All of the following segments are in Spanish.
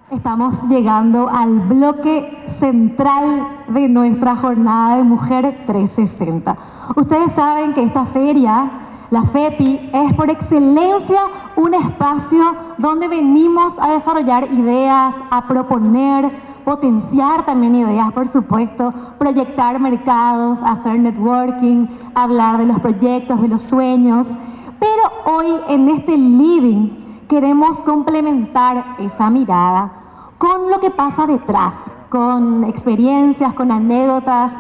Estamos llegando al bloque central de nuestra jornada de Mujer 360. Ustedes saben que esta feria, la FEPI, es por excelencia un espacio donde venimos a desarrollar ideas, a proponer, potenciar también ideas, por supuesto, proyectar mercados, hacer networking, hablar de los proyectos, de los sueños. Pero hoy en este living queremos complementar esa mirada con lo que pasa detrás, con experiencias, con anécdotas,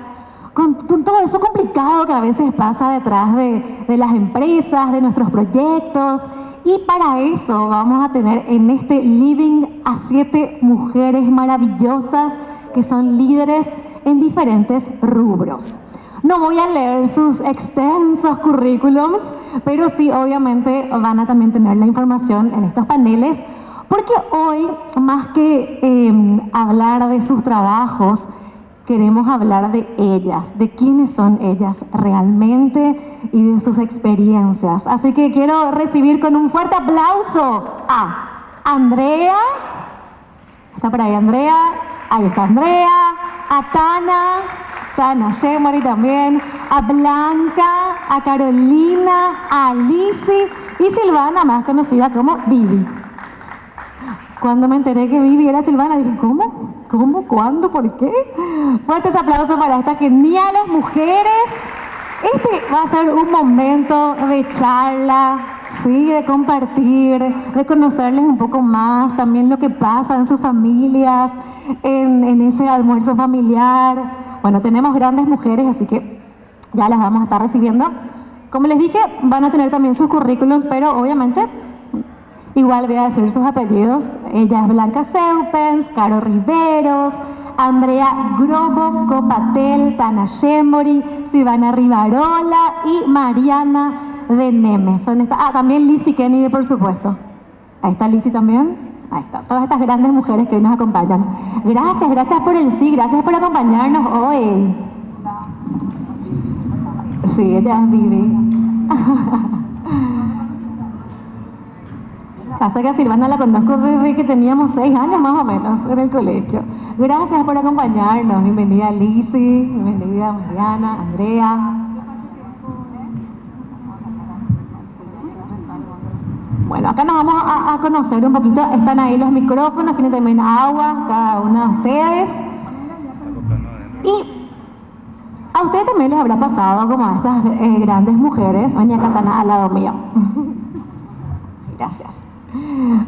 con todo eso complicado que a veces pasa detrás de las empresas, de nuestros proyectos. Y para eso vamos a tener en este living a 7 mujeres maravillosas que son líderes en diferentes rubros. No voy a leer sus extensos currículums, pero sí, obviamente, van a también tener la información en estos paneles, porque hoy, más que hablar de sus trabajos, queremos hablar de ellas, de quiénes son ellas realmente y de sus experiencias. Así que quiero recibir con un fuerte aplauso a Andrea. ¿Está por ahí Andrea? Ahí está Andrea. A Tana Shemori también, a Blanca, a Carolina, a Lizzy y Silvana, más conocida como Vivi. Cuando me enteré que Vivi era Silvana, dije, ¿cómo? ¿Cuándo? ¿Por qué? Fuertes aplausos para estas geniales mujeres. Este va a ser un momento de charla, ¿sí? De compartir, de conocerles un poco más, también lo que pasa en sus familias, en ese almuerzo familiar. Bueno, tenemos grandes mujeres, así que ya las vamos a estar recibiendo. Como les dije, van a tener también sus currículums, pero obviamente igual voy a decir sus apellidos. Ella es Blanca Seupens, Caro Riveros, Andrea Grobo, Copatel, Tana Shemori, Silvana Rivarola y Mariana de Neme. Son estas, también Lizzy Kennedy, por supuesto. Ahí está Lizzy también. Ahí está, todas estas grandes mujeres que hoy nos acompañan. Gracias por el sí, gracias por acompañarnos hoy. Sí, ella es Vivi. Pasa que a Silvana la conozco desde que teníamos 6 años más o menos en el colegio. Gracias por acompañarnos. Bienvenida Lizzy, bienvenida Mariana, Andrea. Bueno, acá nos vamos a conocer un poquito. Están ahí los micrófonos, tienen también agua, cada una de ustedes. Y a ustedes también les habrá pasado como a estas grandes mujeres. Doña Catana al lado mío. Gracias.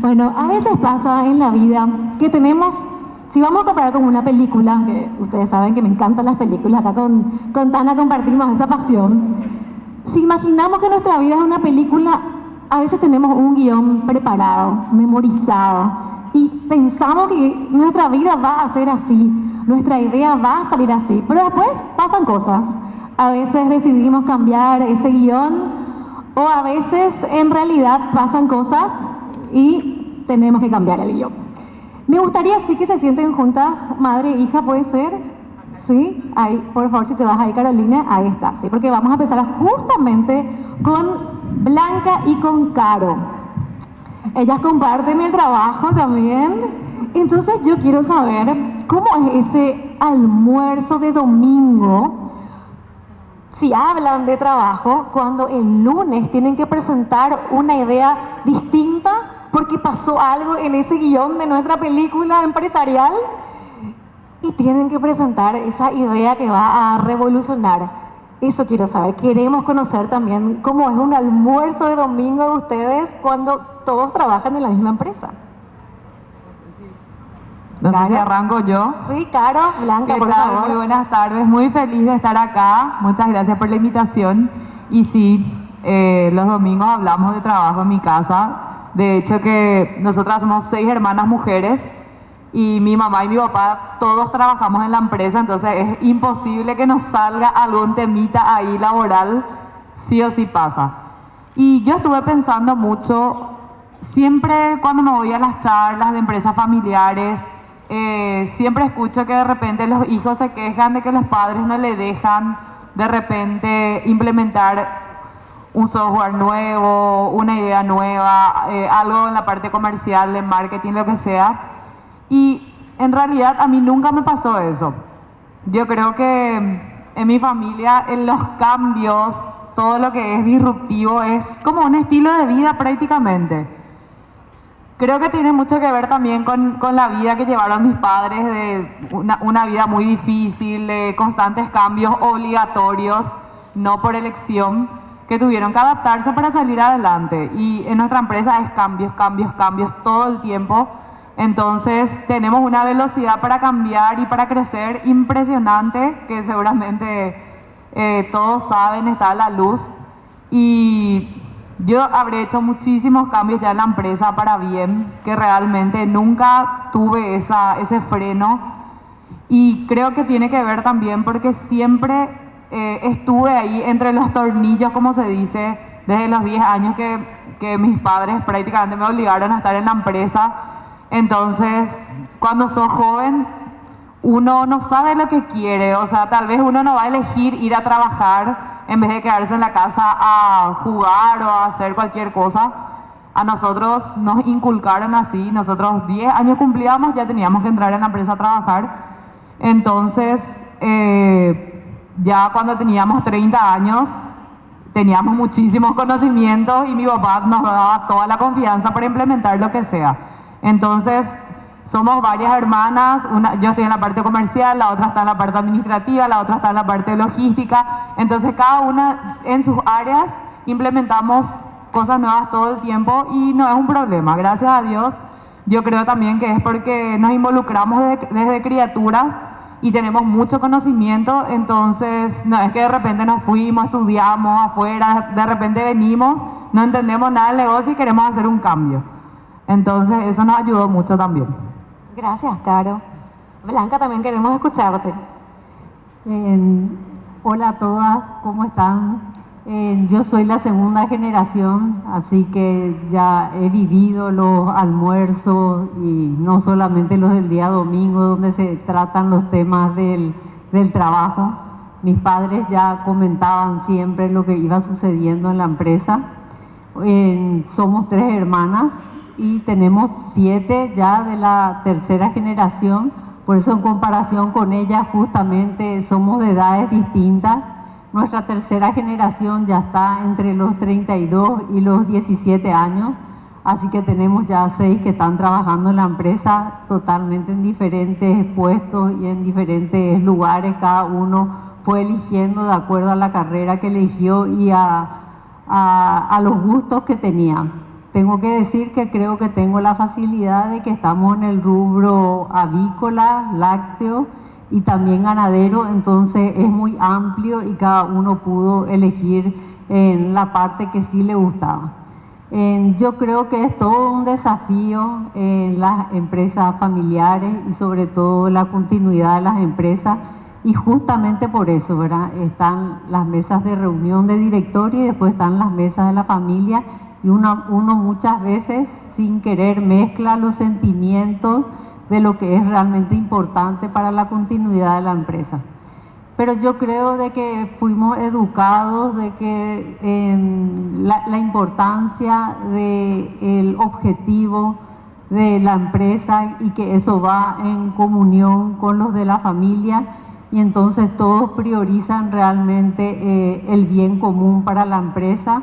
Bueno, a veces pasa en la vida que tenemos, si vamos a comparar con una película, que ustedes saben que me encantan las películas, acá con Tana compartimos esa pasión. Si imaginamos que nuestra vida es una película, a veces tenemos un guión preparado, memorizado, y pensamos que nuestra vida va a ser así, nuestra idea va a salir así, pero después pasan cosas. A veces decidimos cambiar ese guión, o a veces en realidad pasan cosas y tenemos que cambiar el guión. Me gustaría sí que se sienten juntas, madre e hija, ¿puede ser? ¿Sí? Ahí, por favor, si te vas ahí, Carolina, ahí está, ¿sí? Porque vamos a empezar justamente con Blanca y con Caro. Ellas comparten el trabajo también. Entonces yo quiero saber cómo es ese almuerzo de domingo, si hablan de trabajo, cuando el lunes tienen que presentar una idea distinta porque pasó algo en ese guión de nuestra película empresarial y tienen que presentar esa idea que va a revolucionar. Eso quiero saber. Queremos conocer también cómo es un almuerzo de domingo de ustedes cuando todos trabajan en la misma empresa. No sé si arranco yo. Sí, Caro, Blanca, ¿Qué por tal? favor. Muy buenas tardes, muy feliz de estar acá. Muchas gracias por la invitación. Y sí, los domingos hablamos de trabajo en mi casa. De hecho que nosotras somos 6 hermanas mujeres y mi mamá y mi papá todos trabajamos en la empresa, entonces es imposible que nos salga algún temita ahí laboral, sí o sí pasa. Y yo estuve pensando mucho, siempre cuando me voy a las charlas de empresas familiares, siempre escucho que de repente los hijos se quejan de que los padres no le dejan de repente implementar un software nuevo, una idea nueva, algo en la parte comercial, de marketing, lo que sea. Y en realidad a mí nunca me pasó eso. Yo creo que en mi familia, en los cambios, todo lo que es disruptivo es como un estilo de vida prácticamente. Creo que tiene mucho que ver también con la vida que llevaron mis padres, de una vida muy difícil, de constantes cambios obligatorios, no por elección, que tuvieron que adaptarse para salir adelante. Y en nuestra empresa es cambios, cambios, cambios todo el tiempo. Entonces tenemos una velocidad para cambiar y para crecer impresionante, que seguramente todos saben, está a la luz. Y yo habré hecho muchísimos cambios ya en la empresa para bien, que realmente nunca tuve ese freno. Y creo que tiene que ver también porque siempre estuve ahí entre los tornillos, como se dice, desde los 10 años que mis padres prácticamente me obligaron a estar en la empresa. Entonces, cuando sos joven, uno no sabe lo que quiere, o sea, tal vez uno no va a elegir ir a trabajar en vez de quedarse en la casa a jugar o a hacer cualquier cosa. A nosotros nos inculcaron así, nosotros 10 años cumplíamos, ya teníamos que entrar en la empresa a trabajar. Entonces, ya cuando teníamos 30 años, teníamos muchísimos conocimientos y mi papá nos daba toda la confianza para implementar lo que sea. Entonces, somos varias hermanas, yo estoy en la parte comercial, la otra está en la parte administrativa, la otra está en la parte logística. Entonces, cada una en sus áreas implementamos cosas nuevas todo el tiempo y no es un problema, gracias a Dios. Yo creo también que es porque nos involucramos desde criaturas y tenemos mucho conocimiento, entonces no es que de repente nos fuimos, estudiamos afuera, de repente venimos, no entendemos nada del negocio y queremos hacer un cambio. Entonces eso nos ayudó mucho también. Gracias, Caro. Blanca, también queremos escucharte. Hola a todas, ¿cómo están? Yo soy la segunda generación, así que ya he vivido los almuerzos y no solamente los del día domingo, donde se tratan los temas del trabajo. Mis padres ya comentaban siempre lo que iba sucediendo en la empresa. Somos 3 hermanas y tenemos 7 ya de la tercera generación, por eso en comparación con ellas justamente somos de edades distintas. Nuestra tercera generación ya está entre los 32 y los 17 años, así que tenemos ya 6 que están trabajando en la empresa totalmente en diferentes puestos y en diferentes lugares. Cada uno fue eligiendo de acuerdo a la carrera que eligió y a los gustos que tenía. Tengo que decir que creo que tengo la facilidad de que estamos en el rubro avícola, lácteo y también ganadero, entonces es muy amplio y cada uno pudo elegir en la parte que sí le gustaba. Yo creo que es todo un desafío en las empresas familiares y sobre todo la continuidad de las empresas, y justamente por eso, ¿verdad? Están las mesas de reunión de directorio y después están las mesas de la familia, y uno muchas veces sin querer mezcla los sentimientos de lo que es realmente importante para la continuidad de la empresa. Pero yo creo de que fuimos educados de que la importancia del objetivo de la empresa y que eso va en comunión con los de la familia, y entonces todos priorizan realmente el bien común para la empresa.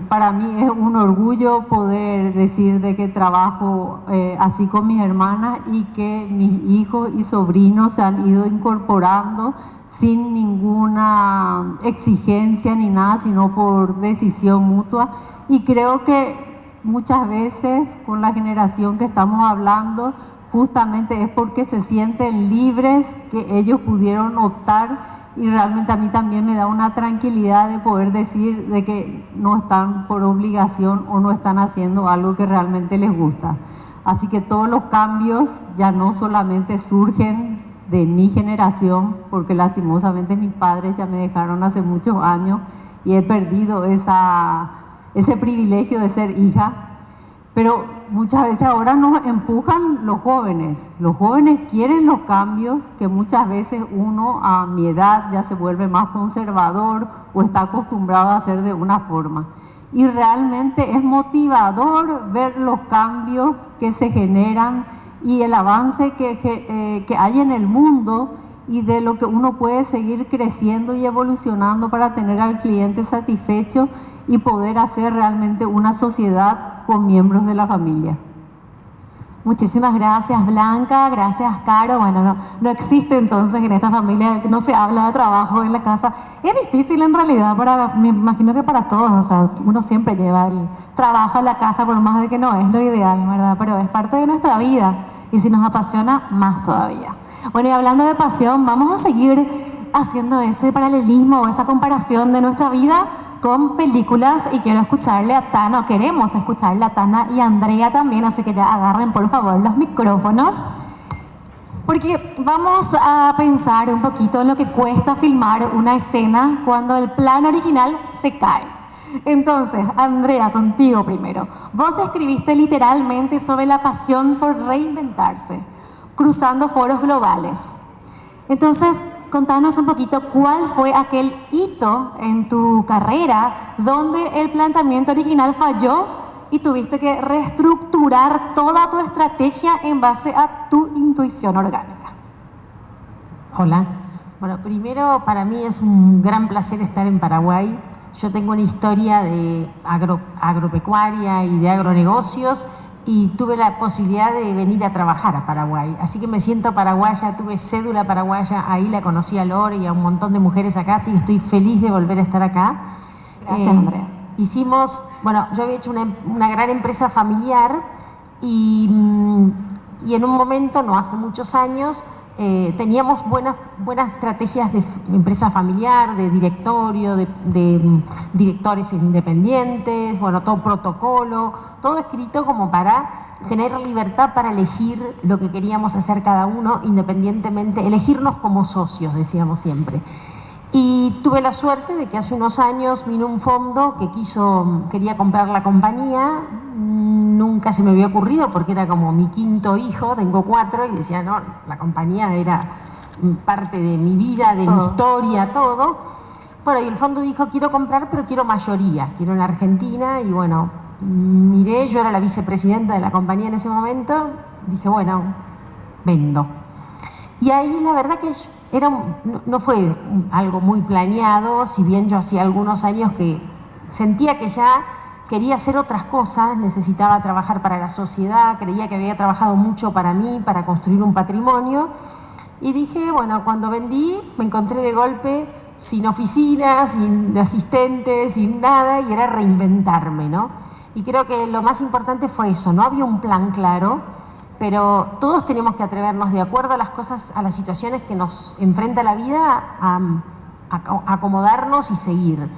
Para mí es un orgullo poder decir de que trabajo así con mis hermanas y que mis hijos y sobrinos se han ido incorporando sin ninguna exigencia ni nada, sino por decisión mutua. Y creo que muchas veces con la generación que estamos hablando, justamente es porque se sienten libres, que ellos pudieron optar. Y realmente a mí también me da una tranquilidad de poder decir de que no están por obligación o no están haciendo algo que realmente les gusta. Así que todos los cambios ya no solamente surgen de mi generación, porque lastimosamente mis padres ya me dejaron hace muchos años y he perdido ese privilegio de ser hija. Pero muchas veces ahora nos empujan los jóvenes. Los jóvenes quieren los cambios que muchas veces uno a mi edad ya se vuelve más conservador o está acostumbrado a hacer de una forma. y realmente es motivador ver los cambios que se generan y el avance que hay en el mundo y de lo que uno puede seguir creciendo y evolucionando para tener al cliente satisfecho y poder hacer realmente una sociedad con miembros de la familia. Muchísimas gracias, Blanca. Gracias, Caro. Bueno, no existe entonces en esta familia, no se habla de trabajo en la casa. Es difícil en realidad, me imagino que para todos. O sea, uno siempre lleva el trabajo a la casa, por más de que no es lo ideal, ¿verdad? Pero es parte de nuestra vida y si nos apasiona, más todavía. Bueno, y hablando de pasión, vamos a seguir haciendo ese paralelismo o esa comparación de nuestra vida con películas y quiero escucharle a Tana, o queremos escucharle a Tana y a Andrea también, así que ya agarren por favor los micrófonos, porque vamos a pensar un poquito en lo que cuesta filmar una escena cuando el plan original se cae. Entonces, Andrea, contigo primero. Vos escribiste literalmente sobre la pasión por reinventarse, cruzando foros globales. Entonces, contanos un poquito cuál fue aquel hito en tu carrera donde el planteamiento original falló y tuviste que reestructurar toda tu estrategia en base a tu intuición orgánica. Hola. Bueno, primero para mí es un gran placer estar en Paraguay. Yo tengo una historia de agropecuaria y de agronegocios y tuve la posibilidad de venir a trabajar a Paraguay. Así que me siento paraguaya, tuve cédula paraguaya, ahí la conocí a Lore y a un montón de mujeres acá, así que estoy feliz de volver a estar acá. Gracias, Andrea. Yo había hecho una gran empresa familiar y en un momento, no hace muchos años, teníamos buenas estrategias de empresa familiar, de directorio, de directores independientes, bueno, todo protocolo, todo escrito como para tener libertad para elegir lo que queríamos hacer cada uno independientemente, elegirnos como socios, decíamos siempre. Y tuve la suerte de que hace unos años vino un fondo que quería comprar la compañía. Nunca se me había ocurrido porque era como mi quinto hijo, tengo 4, y decía, no, la compañía era parte de mi vida, de mi historia, todo. Bueno, y el fondo dijo, quiero comprar, pero quiero mayoría, quiero en Argentina, y bueno, miré, yo era la vicepresidenta de la compañía en ese momento, dije, bueno, vendo. Y ahí la verdad que no fue algo muy planeado, si bien yo hacía algunos años que sentía que ya quería hacer otras cosas, necesitaba trabajar para la sociedad, creía que había trabajado mucho para mí, para construir un patrimonio, y dije, bueno, cuando vendí me encontré de golpe sin oficina, sin asistentes, sin nada, y era reinventarme, ¿no? Y creo que lo más importante fue eso, no había un plan claro, pero todos tenemos que atrevernos de acuerdo a las cosas, a las situaciones que nos enfrenta la vida, a acomodarnos y seguir.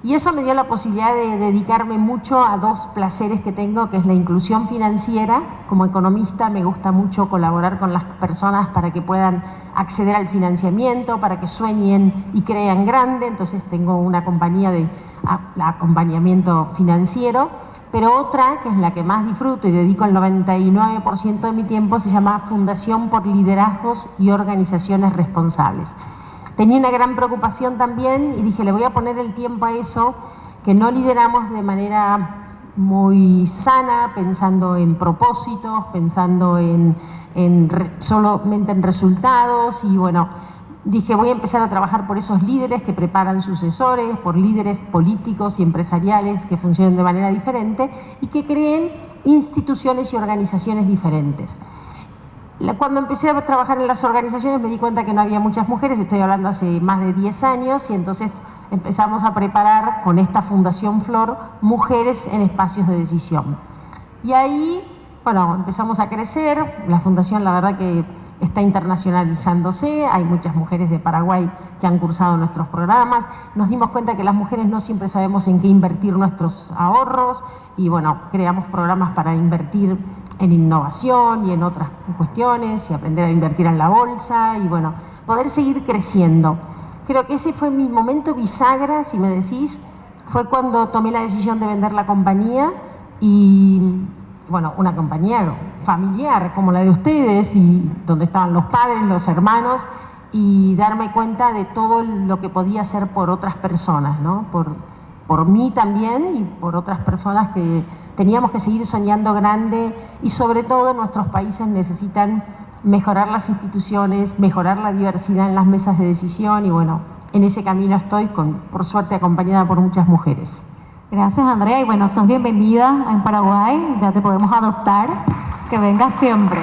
Y eso me dio la posibilidad de dedicarme mucho a 2 placeres que tengo, que es la inclusión financiera. Como economista me gusta mucho colaborar con las personas para que puedan acceder al financiamiento, para que sueñen y crean grande. Entonces tengo una compañía de acompañamiento financiero. Pero otra, que es la que más disfruto y dedico el 99% de mi tiempo, se llama Fundación por Liderazgos y Organizaciones Responsables. Tenía una gran preocupación también y dije, le voy a poner el tiempo a eso, que no lideramos de manera muy sana, pensando en propósitos, pensando solamente en resultados, y bueno, dije, voy a empezar a trabajar por esos líderes que preparan sucesores, por líderes políticos y empresariales que funcionen de manera diferente y que creen instituciones y organizaciones diferentes. Cuando empecé a trabajar en las organizaciones me di cuenta que no había muchas mujeres, estoy hablando hace más de 10 años, y entonces empezamos a preparar con esta Fundación Flor mujeres en espacios de decisión. Y ahí, bueno, empezamos a crecer, la fundación la verdad que está internacionalizándose, hay muchas mujeres de Paraguay que han cursado nuestros programas, nos dimos cuenta que las mujeres no siempre sabemos en qué invertir nuestros ahorros y bueno, creamos programas para invertir en innovación y en otras cuestiones y aprender a invertir en la bolsa y bueno, poder seguir creciendo. Creo que ese fue mi momento bisagra, si me decís, fue cuando tomé la decisión de vender la compañía y bueno, una compañía familiar como la de ustedes y donde estaban los padres, los hermanos y darme cuenta de todo lo que podía hacer por otras personas, ¿no? por mí también y por otras personas que teníamos que seguir soñando grande, y sobre todo nuestros países necesitan mejorar las instituciones, mejorar la diversidad en las mesas de decisión, y bueno, en ese camino estoy, por suerte acompañada por muchas mujeres. Gracias, Andrea. Y bueno, sos bienvenida en Paraguay, ya te podemos adoptar, que vengas siempre.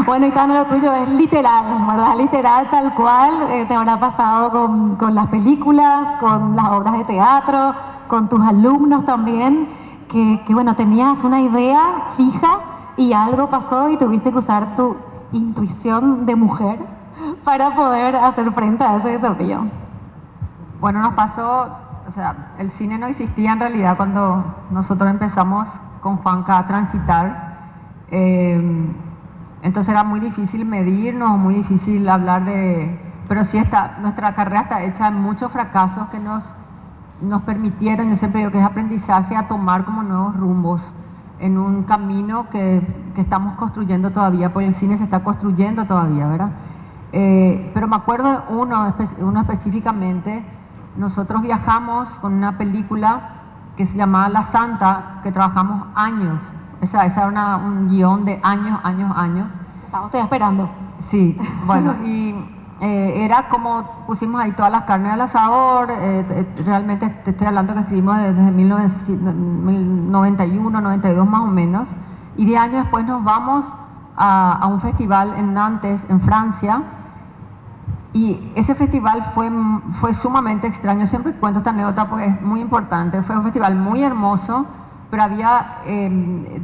Bueno, y Tania, lo tuyo es literal, ¿verdad? Literal, tal cual. Te habrá pasado con las películas, con las obras de teatro, con tus alumnos también, que bueno, tenías una idea fija y algo pasó y tuviste que usar tu intuición de mujer para poder hacer frente a ese desafío. Bueno, nos pasó, o sea, el cine no existía en realidad cuando nosotros empezamos con Juanca a transitar. Entonces era muy difícil medirnos, muy difícil hablar de... Pero sí, nuestra carrera está hecha de muchos fracasos que nos permitieron, yo siempre digo que es aprendizaje, a tomar como nuevos rumbos en un camino que estamos construyendo todavía, porque el cine se está construyendo todavía, ¿verdad? Pero me acuerdo de uno específicamente. Nosotros viajamos con una película que se llamaba La Santa, que trabajamos años. Esa era un guión de años. Estoy esperando. Sí, bueno, y era como pusimos ahí todas las carnes al asador. Realmente te estoy hablando que escribimos desde 1991, 92 más o menos. Y 10 años después nos vamos a un festival en Nantes, en Francia. Y ese festival fue sumamente extraño. Siempre cuento esta anécdota porque es muy importante. Fue un festival muy hermoso, pero había,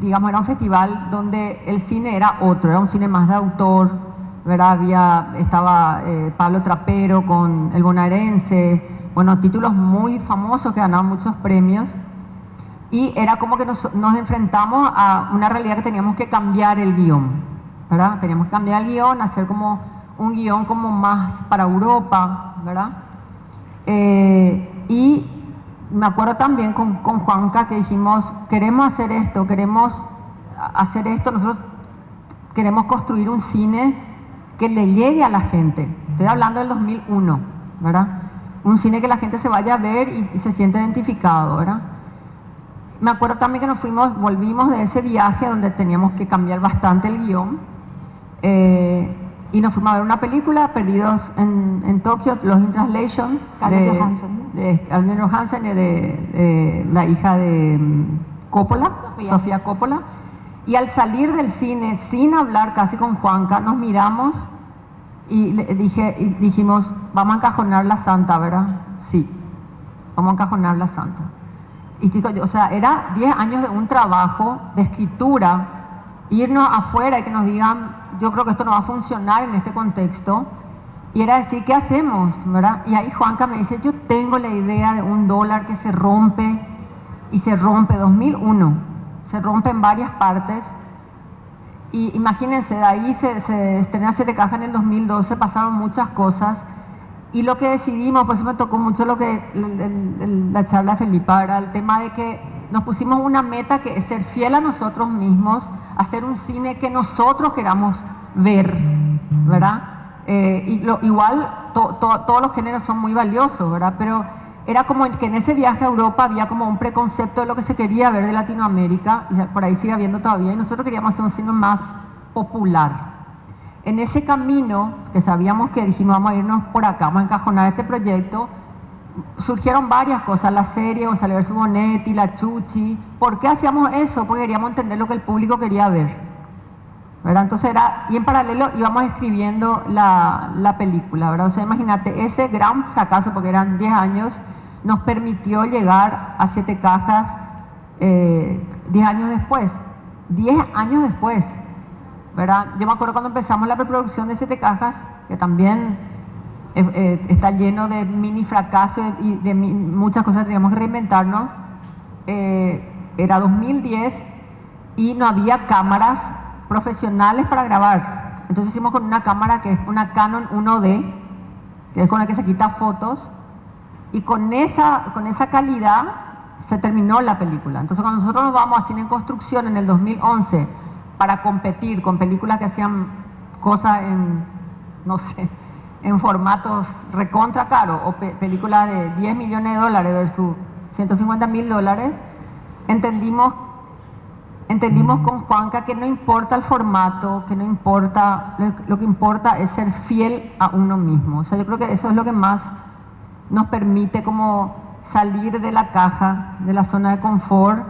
digamos, era un festival donde el cine era otro, era un cine más de autor, ¿verdad? Estaba Pablo Trapero con El Bonaerense, bueno, títulos muy famosos que ganaban muchos premios. Y era como que nos enfrentamos a una realidad que teníamos que cambiar el guión, ¿verdad? Teníamos que cambiar el guión, hacer como un guión como más para Europa, ¿verdad? Y me acuerdo también con Juanca que dijimos, queremos hacer esto, nosotros queremos construir un cine que le llegue a la gente. Estoy hablando del 2001, ¿verdad? Un cine que la gente se vaya a ver y se siente identificado, ¿verdad? Me acuerdo también que volvimos de ese viaje donde teníamos que cambiar bastante el guión. Y nos fuimos a ver una película, Perdidos en Tokio, Lost in Translation, Scarlett Johansson. de Scarlett Johansson y de la hija de Coppola, Sofía Coppola. Y al salir del cine, sin hablar casi con Juanca, nos miramos y dijimos, vamos a encajonar La Santa, ¿verdad? Sí, vamos a encajonar La Santa. Y chicos, o sea, era 10 años de un trabajo de escritura, irnos afuera y que nos digan, yo creo que esto no va a funcionar en este contexto, y era decir, ¿qué hacemos? ¿Verdad? Y ahí Juanca me dice, yo tengo la idea de un dólar que se rompe, y se rompe, 2001, se rompe en varias partes, y imagínense, de ahí se estrenó Siete Cajas en el 2012, pasaron muchas cosas, y lo que decidimos, pues me tocó mucho lo que la charla de Felipa, era el tema de que nos pusimos una meta que es ser fiel a nosotros mismos, hacer un cine que nosotros queramos ver, ¿verdad? Igual todos los géneros son muy valiosos, ¿verdad? Pero era como que en ese viaje a Europa había como un preconcepto de lo que se quería ver de Latinoamérica, y por ahí sigue habiendo todavía, y nosotros queríamos hacer un cine más popular. En ese camino, que sabíamos que dijimos, vamos a irnos por acá, vamos a encajonar este proyecto, surgieron varias cosas, la serie, Gonzalo vs. Bonetti, La Chuchi. ¿Por qué hacíamos eso? Porque queríamos entender lo que el público quería ver, ¿verdad? Entonces y en paralelo íbamos escribiendo la película, ¿verdad? O sea, imagínate, ese gran fracaso, porque eran 10 años, nos permitió llegar a Siete Cajas 10 años después. 10 años después, ¿verdad? Yo me acuerdo cuando empezamos la preproducción de Siete Cajas, que también está lleno de mini fracasos y de muchas cosas que teníamos que reinventarnos. Era 2010 y no había cámaras profesionales para grabar. Entonces hicimos con una cámara que es una Canon 1D, que es con la que se quita fotos, y con esa calidad se terminó la película. Entonces cuando nosotros nos vamos a Cine en Construcción en el 2011 para competir con películas que hacían cosas en, no sé, en formatos recontra caro o películas de $10 millones versus $150.000, entendimos con Juanca que no importa el formato, que no importa, lo que importa es ser fiel a uno mismo. O sea, yo creo que eso es lo que más nos permite como salir de la caja, de la zona de confort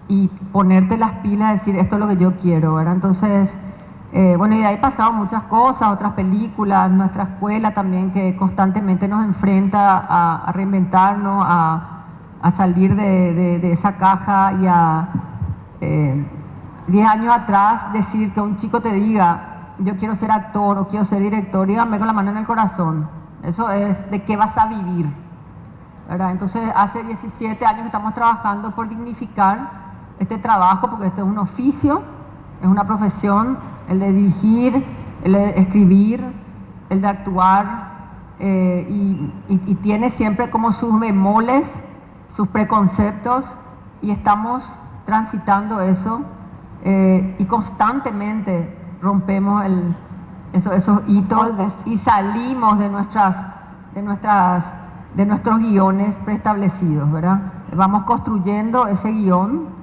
y ponerte las pilas, decir esto es lo que yo quiero, ¿verdad? Entonces, bueno, y de ahí pasaron muchas cosas, otras películas, nuestra escuela también que constantemente nos enfrenta a reinventarnos, a salir de esa caja y a 10 años atrás decir que un chico te diga yo quiero ser actor o quiero ser director, dígame con la mano en el corazón, eso es de qué vas a vivir, ¿verdad? Entonces hace 17 años que estamos trabajando por dignificar este trabajo, porque este es un oficio, es una profesión, el de dirigir, el de escribir, el de actuar, y tiene siempre como sus bemoles, sus preconceptos, y estamos transitando eso, y constantemente rompemos esos hitos y salimos de nuestros guiones preestablecidos, ¿verdad? Vamos construyendo ese guión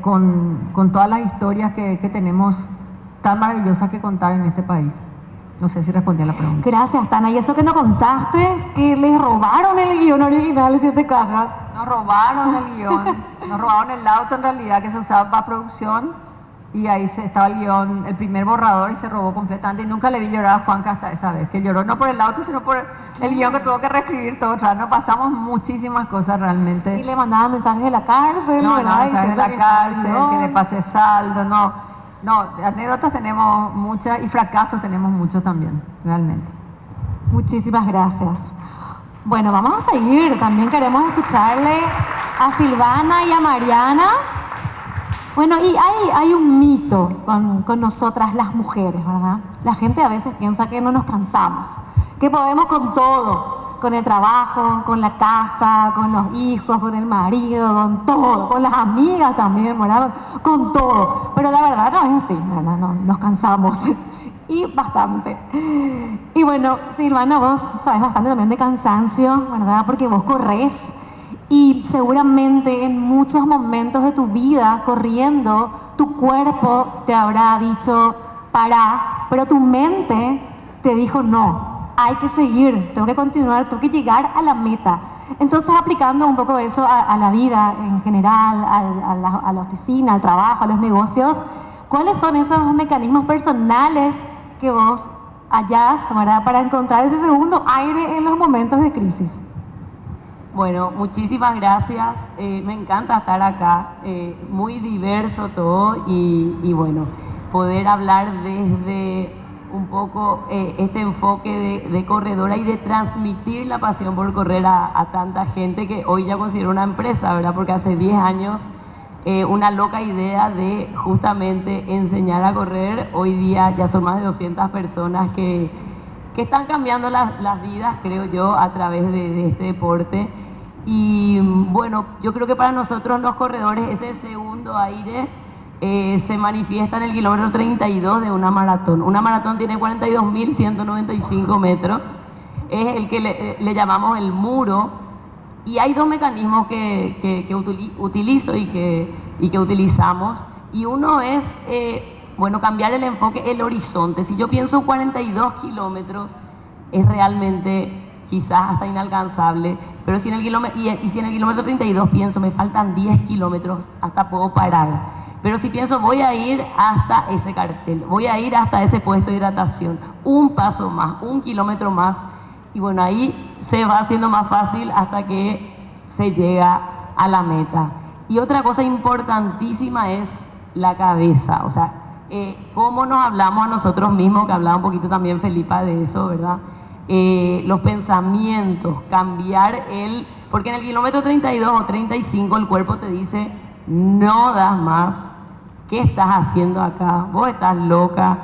con todas las historias que tenemos tan maravillosas que contar en este país. No sé si respondí a la pregunta. Gracias, Tana. Y eso que nos contaste, que les robaron el guión original de 7 cajas. Nos robaron el guión, nos robaron el auto en realidad que se usaba para producción, y ahí estaba el guión, el primer borrador, y se robó completamente, y nunca le vi llorar a Juanca hasta esa vez, que lloró no por el auto sino por el guión que tuvo que reescribir todo otra vez. Nos pasamos muchísimas cosas realmente. Y le mandaban mensajes de la cárcel, no, ¿verdad? mensajes de la cárcel, que le pasé saldo, no, anécdotas tenemos muchas y fracasos tenemos muchos también, realmente. Muchísimas gracias. Bueno, vamos a seguir. También queremos escucharle a Silvana y a Mariana. Bueno, y hay un mito con nosotras las mujeres, ¿verdad? La gente a veces piensa que no nos cansamos, que podemos con todo, con el trabajo, con la casa, con los hijos, con el marido, con todo, con las amigas también, ¿verdad? Con todo. Pero la verdad no es así, ¿verdad? No, nos cansamos. Y bastante. Y bueno, Silvana, vos sabes bastante también de cansancio, ¿verdad? Porque vos corres y seguramente en muchos momentos de tu vida corriendo, tu cuerpo te habrá dicho para, pero tu mente te dijo no, hay que seguir, tengo que continuar, tengo que llegar a la meta. Entonces, aplicando un poco eso a la vida en general, a la oficina, al trabajo, a los negocios, ¿cuáles son esos mecanismos personales que vos hallás, ¿verdad?, para encontrar ese segundo aire en los momentos de crisis? Bueno, muchísimas gracias. Me encanta estar acá. Muy diverso todo y bueno, poder hablar desde un poco este enfoque de corredora y de transmitir la pasión por correr a tanta gente que hoy ya considero una empresa, ¿verdad? Porque hace 10 años una loca idea de justamente enseñar a correr. Hoy día ya son más de 200 personas que están cambiando las vidas, creo yo, a través de este deporte. Y bueno, yo creo que para nosotros los corredores ese segundo aire se manifiesta en el kilómetro 32 de una maratón. Una maratón tiene 42.195 metros, es el que le llamamos el muro. Y hay dos mecanismos que utilizo y que utilizamos. Y uno es, bueno, cambiar el enfoque, el horizonte. Si yo pienso 42 kilómetros, es realmente quizás hasta inalcanzable, pero si en el kilómetro 32 pienso, me faltan 10 kilómetros, hasta puedo parar. Pero si pienso, voy a ir hasta ese cartel, voy a ir hasta ese puesto de hidratación, un paso más, un kilómetro más, y bueno, ahí se va haciendo más fácil hasta que se llega a la meta. Y otra cosa importantísima es la cabeza, o sea, cómo nos hablamos a nosotros mismos, que hablaba un poquito también Felipa de eso, ¿verdad? Los pensamientos, cambiar porque en el kilómetro 32 o 35 el cuerpo te dice, no das más, ¿qué estás haciendo acá? Vos estás loca.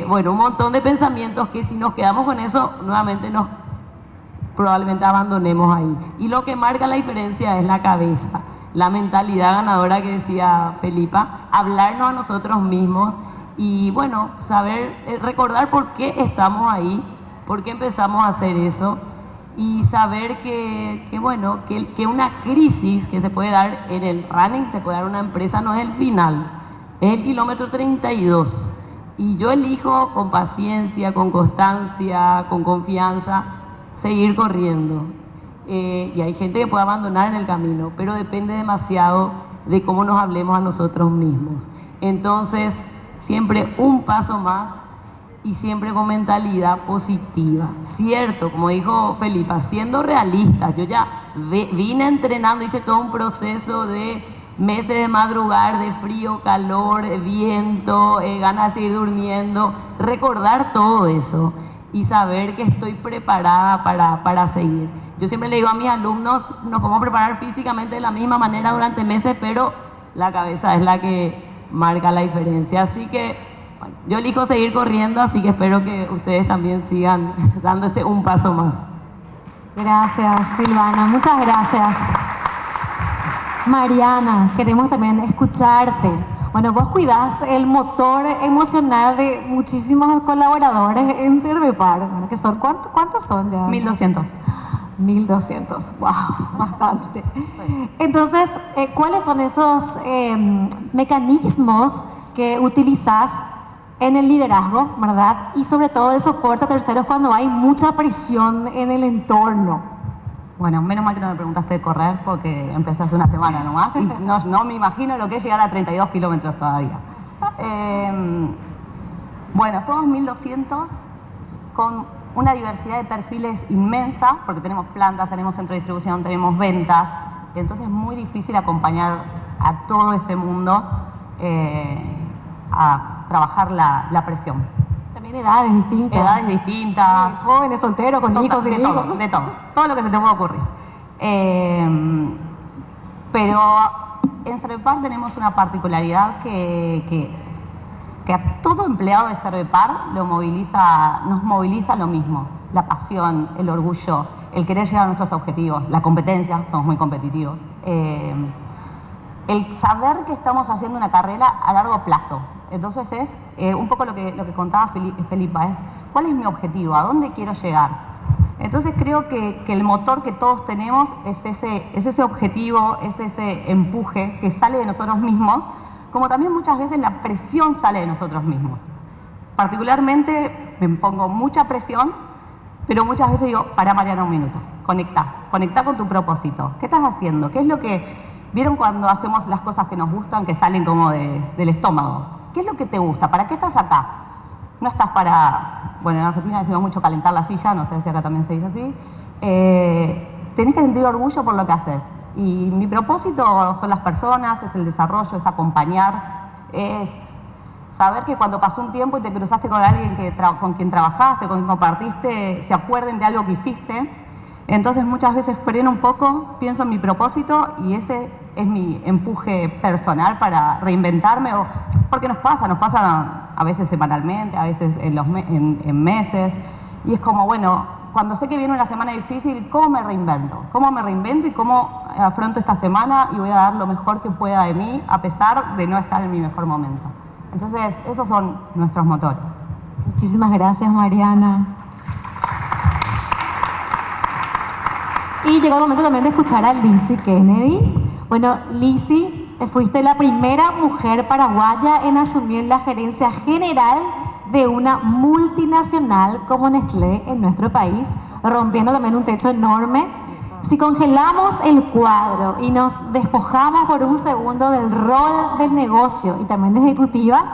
Bueno, un montón de pensamientos que si nos quedamos con eso, nuevamente probablemente abandonemos ahí. Y lo que marca la diferencia es la cabeza, la mentalidad ganadora que decía Felipa, hablarnos a nosotros mismos y bueno, saber, recordar por qué estamos ahí. ¿Por qué empezamos a hacer eso? Y saber bueno, que una crisis que se puede dar en el running, se puede dar en una empresa, no es el final, es el kilómetro 32. Y yo elijo con paciencia, con constancia, con confianza, seguir corriendo. Y hay gente que puede abandonar en el camino, pero depende demasiado de cómo nos hablemos a nosotros mismos. Entonces, siempre un paso más y siempre con mentalidad positiva. Cierto, como dijo Felipa, siendo realistas, yo ya vine entrenando, hice todo un proceso de meses de madrugar, de frío, calor, viento, ganas de seguir durmiendo, recordar todo eso y saber que estoy preparada para seguir. Yo siempre le digo a mis alumnos, nos podemos preparar físicamente de la misma manera durante meses, pero la cabeza es la que marca la diferencia. Así que bueno, yo elijo seguir corriendo, así que espero que ustedes también sigan dándose un paso más. Gracias, Silvana, muchas gracias. Mariana, queremos también escucharte. Bueno, vos cuidás el motor emocional de muchísimos colaboradores en Cervepar. Bueno, que son, ¿cuántos son ya? 1200. 1200, wow, bastante. Entonces, ¿cuáles son esos mecanismos que utilizás en el liderazgo, verdad? Y sobre todo el soporte a terceros cuando hay mucha presión en el entorno. Bueno, menos mal que no me preguntaste de correr porque empecé hace una semana nomás y no me imagino lo que es llegar a 32 kilómetros todavía. Bueno, somos 1200 con una diversidad de perfiles inmensa porque tenemos plantas, tenemos centro de distribución, tenemos ventas. Entonces es muy difícil acompañar a todo ese mundo a trabajar la presión. También edades distintas. Edades distintas. Jóvenes, solteros, con hijos, sin hijos. De todo. Todo lo que se te pueda ocurrir. Pero en Cervepar tenemos una particularidad que a todo empleado de Cervepar nos moviliza lo mismo. La pasión, el orgullo, el querer llegar a nuestros objetivos, la competencia, somos muy competitivos. El saber que estamos haciendo una carrera a largo plazo. Entonces es un poco lo que contaba Felipa, es ¿cuál es mi objetivo? ¿A dónde quiero llegar? Entonces creo que el motor que todos tenemos es ese objetivo, es ese empuje que sale de nosotros mismos, como también muchas veces la presión sale de nosotros mismos. Particularmente me pongo mucha presión, pero muchas veces digo, pará Mariana un minuto, conecta con tu propósito. ¿Qué estás haciendo? ¿Qué es lo que... ¿Vieron cuando hacemos las cosas que nos gustan, que salen como del estómago? ¿Qué es lo que te gusta? ¿Para qué estás acá? No estás para... Bueno, en Argentina decimos mucho calentar la silla, no sé si acá también se dice así. Tenés que sentir orgullo por lo que haces. Y mi propósito son las personas, es el desarrollo, es acompañar, es saber que cuando pasó un tiempo y te cruzaste con alguien con quien trabajaste, con quien compartiste, se acuerden de algo que hiciste. Entonces muchas veces freno un poco, pienso en mi propósito y ese es mi empuje personal para reinventarme, porque nos pasa a veces semanalmente, a veces en meses, y es como, bueno, cuando sé que viene una semana difícil, ¿cómo me reinvento? ¿Cómo me reinvento y cómo afronto esta semana y voy a dar lo mejor que pueda de mí a pesar de no estar en mi mejor momento? Entonces, esos son nuestros motores. Muchísimas gracias, Mariana. Y llegó el momento también de escuchar a Lizzie Kennedy. Bueno, Lizzie, fuiste la primera mujer paraguaya en asumir la gerencia general de una multinacional como Nestlé en nuestro país, rompiendo también un techo enorme. Si congelamos el cuadro y nos despojamos por un segundo del rol del negocio y también de ejecutiva,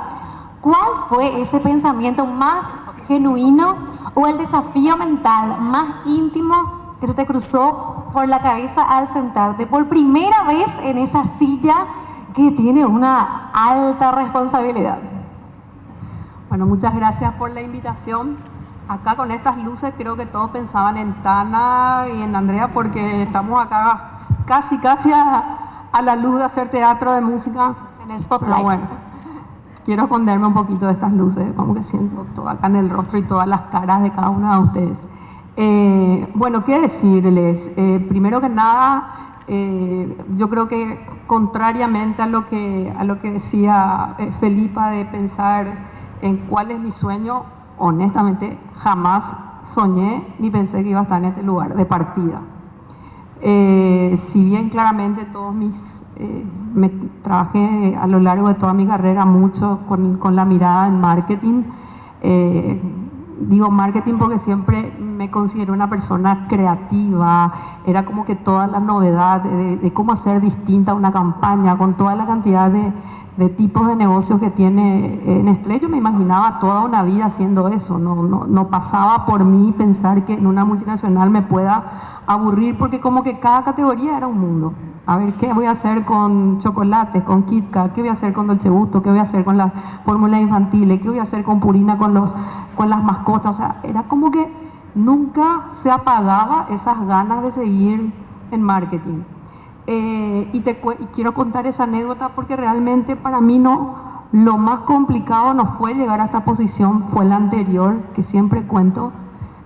¿cuál fue ese pensamiento más genuino o el desafío mental más íntimo que se te cruzó por la cabeza al sentarte por primera vez en esa silla que tiene una alta responsabilidad? Bueno, muchas gracias por la invitación. Acá con estas luces creo que todos pensaban en Tana y en Andrea porque estamos acá casi a la luz de hacer teatro de música. En el spotlight. Pero bueno, quiero esconderme un poquito de estas luces, como que siento todo acá en el rostro y todas las caras de cada una de ustedes. Bueno, ¿qué decirles? Primero que nada, yo creo que contrariamente a lo que decía Felipa de pensar en cuál es mi sueño, honestamente jamás soñé ni pensé que iba a estar en este lugar de partida. Si bien claramente me trabajé a lo largo de toda mi carrera mucho con la mirada en marketing. Digo marketing porque siempre me considero una persona creativa, era como que toda la novedad de cómo hacer distinta una campaña con toda la cantidad de tipos de negocios que tiene Nestlé. Yo me imaginaba toda una vida haciendo eso, no pasaba por mí pensar que en una multinacional me pueda aburrir, porque como que cada categoría era un mundo. A ver, ¿qué voy a hacer con chocolates, con Kit Kat? ¿Qué voy a hacer con Dolce Gusto? ¿Qué voy a hacer con las fórmulas infantiles? ¿Qué voy a hacer con Purina, con las mascotas? O sea, era como que nunca se apagaba esas ganas de seguir en marketing. Y quiero contar esa anécdota porque realmente para mí lo más complicado no fue llegar a esta posición, fue la anterior, que siempre cuento.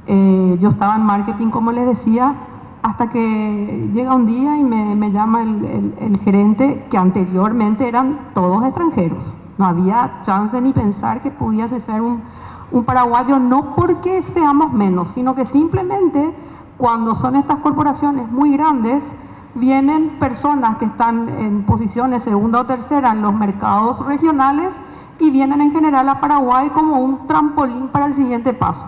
Yo estaba en marketing, como les decía, hasta que llega un día y me llama el gerente, que anteriormente eran todos extranjeros. No había chance ni pensar que pudiese ser un paraguayo, no porque seamos menos, sino que simplemente cuando son estas corporaciones muy grandes, vienen personas que están en posiciones segunda o tercera en los mercados regionales y vienen en general a Paraguay como un trampolín para el siguiente paso.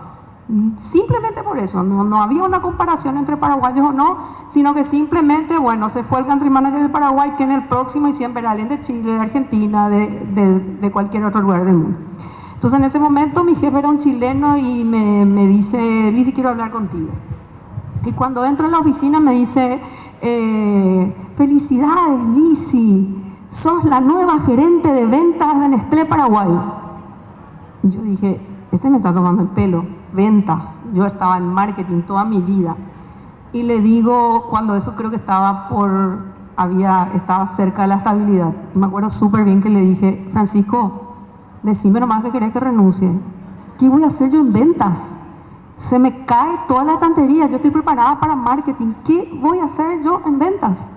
Simplemente por eso, no había una comparación entre paraguayos o no, sino que simplemente, bueno, se fue el country manager de Paraguay, que en el próximo y siempre era alguien de Chile, de Argentina, de cualquier otro lugar del mundo. Entonces en ese momento mi jefe era un chileno y me dice, Lizzy, quiero hablar contigo. Y cuando entro en la oficina me dice, felicidades Lizzy, sos la nueva gerente de ventas de Nestlé Paraguay. Y yo dije, me está tomando el pelo. Ventas, yo estaba en marketing toda mi vida, y le digo, cuando eso creo que estaba cerca de la estabilidad, me acuerdo súper bien que le dije, Francisco, decime nomás que querés que renuncie. ¿Qué voy a hacer yo en ventas? Se me cae toda la estantería, yo estoy preparada para marketing, ¿qué voy a hacer yo en ventas?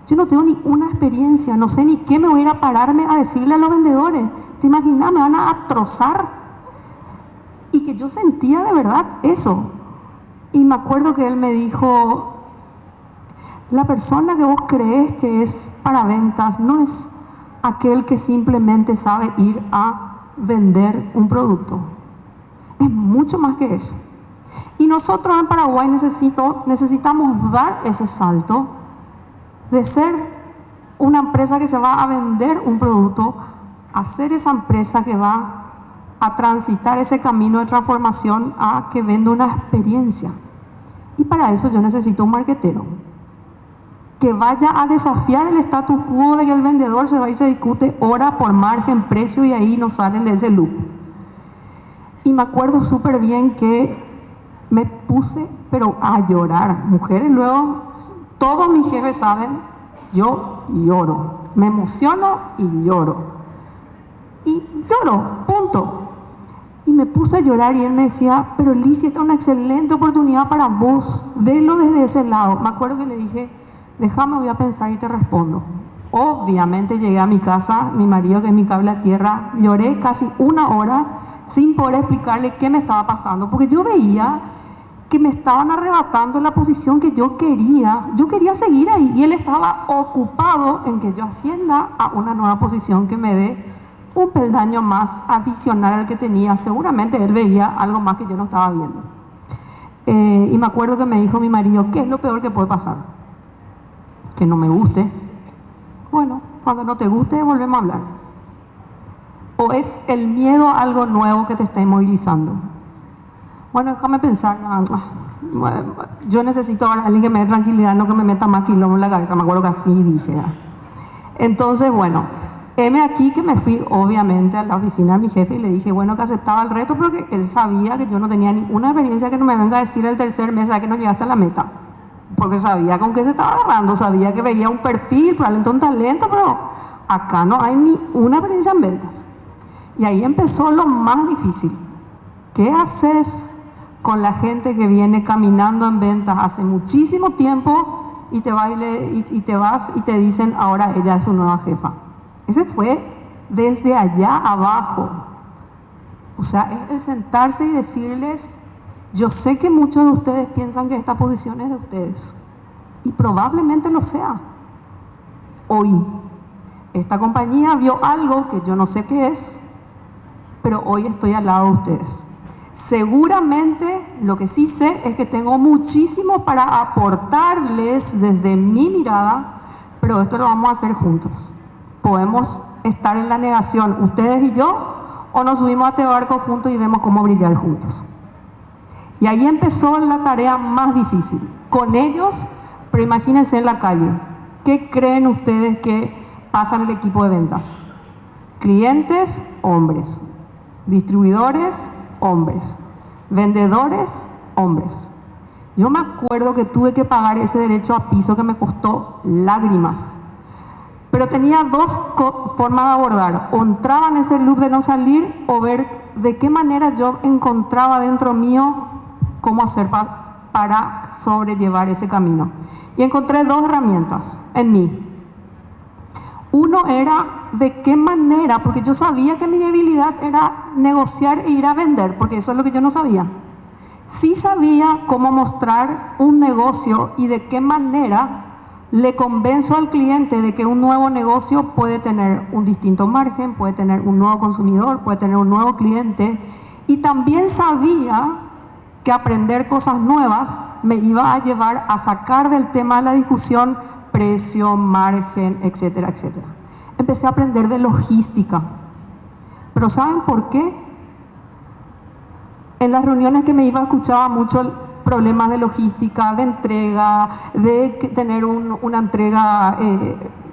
Yo no tengo ni una experiencia, no sé ni qué me voy a ir a pararme a decirle a los vendedores. ¿Te imaginas? Me van a trozar. Y que yo sentía de verdad eso. Y me acuerdo que él me dijo, la persona que vos crees que es para ventas no es aquel que simplemente sabe ir a vender un producto. Es mucho más que eso. Y nosotros en Paraguay necesitamos dar ese salto de ser una empresa que se va a vender un producto a ser esa empresa que va a transitar ese camino de transformación a que venda una experiencia. Y para eso yo necesito un marketero que vaya a desafiar el status quo de que el vendedor se va y se discute hora por margen, precio, y ahí no salen de ese loop. Y me acuerdo súper bien que me puse pero a llorar. Mujeres, luego todos mis jefes saben, yo lloro, me emociono y lloro. Y lloro, punto. Y me puse a llorar y él me decía, pero Lizzy, esta es una excelente oportunidad para vos, velo desde ese lado. Me acuerdo que le dije, déjame, voy a pensar y te respondo. Obviamente llegué a mi casa, mi marido que es mi cable a tierra, lloré casi una hora sin poder explicarle qué me estaba pasando, porque yo veía que me estaban arrebatando la posición que yo quería seguir ahí, y él estaba ocupado en que yo ascienda a una nueva posición que me dé un peldaño más adicional al que tenía. Seguramente él veía algo más que yo no estaba viendo. Y me acuerdo que me dijo mi marido, ¿qué es lo peor que puede pasar? Que no me guste. Bueno, cuando no te guste, volvemos a hablar. ¿O es el miedo a algo nuevo que te está inmovilizando? Bueno, déjame pensar. Yo necesito ahora a alguien que me dé tranquilidad, no que me meta más quilombo en la cabeza. Me acuerdo que así dije. Entonces, bueno, heme aquí que me fui obviamente a la oficina de mi jefe y le dije, bueno, que aceptaba el reto, pero que él sabía que yo no tenía ninguna experiencia, que no me venga a decir el tercer mes que no llegaste a la meta. Porque sabía con qué se estaba agarrando, sabía que veía un perfil, probablemente un talento, pero acá no hay ni una experiencia en ventas. Y ahí empezó lo más difícil. ¿Qué haces con la gente que viene caminando en ventas hace muchísimo tiempo y te vas y te dicen, ahora ella es su nueva jefa? Ese fue desde allá abajo. O sea, es el sentarse y decirles, yo sé que muchos de ustedes piensan que esta posición es de ustedes, y probablemente lo sea. Hoy, esta compañía vio algo que yo no sé qué es, pero hoy estoy al lado de ustedes. Seguramente lo que sí sé es que tengo muchísimo para aportarles desde mi mirada, pero esto lo vamos a hacer juntos. Podemos estar en la negación, ustedes y yo, o nos subimos a este barco juntos y vemos cómo brillar juntos. Y ahí empezó la tarea más difícil, con ellos, pero imagínense en la calle. ¿Qué creen ustedes que pasa en el equipo de ventas? Clientes, hombres. Distribuidores, hombres. Vendedores, hombres. Yo me acuerdo que tuve que pagar ese derecho a piso que me costó lágrimas. Pero tenía dos formas de abordar. O entraba en ese loop de no salir, o ver de qué manera yo encontraba dentro mío cómo hacer para sobrellevar ese camino. Y encontré dos herramientas en mí. Uno era de qué manera, porque yo sabía que mi debilidad era negociar e ir a vender, porque eso es lo que yo no sabía. Sí sabía cómo mostrar un negocio y de qué manera le convenzo al cliente de que un nuevo negocio puede tener un distinto margen, puede tener un nuevo consumidor, puede tener un nuevo cliente. Y también sabía que aprender cosas nuevas me iba a llevar a sacar del tema de la discusión precio, margen, etcétera, etcétera. Empecé a aprender de logística. Pero ¿saben por qué? En las reuniones que me iba escuchaba mucho problemas de logística, de entrega, de tener una entrega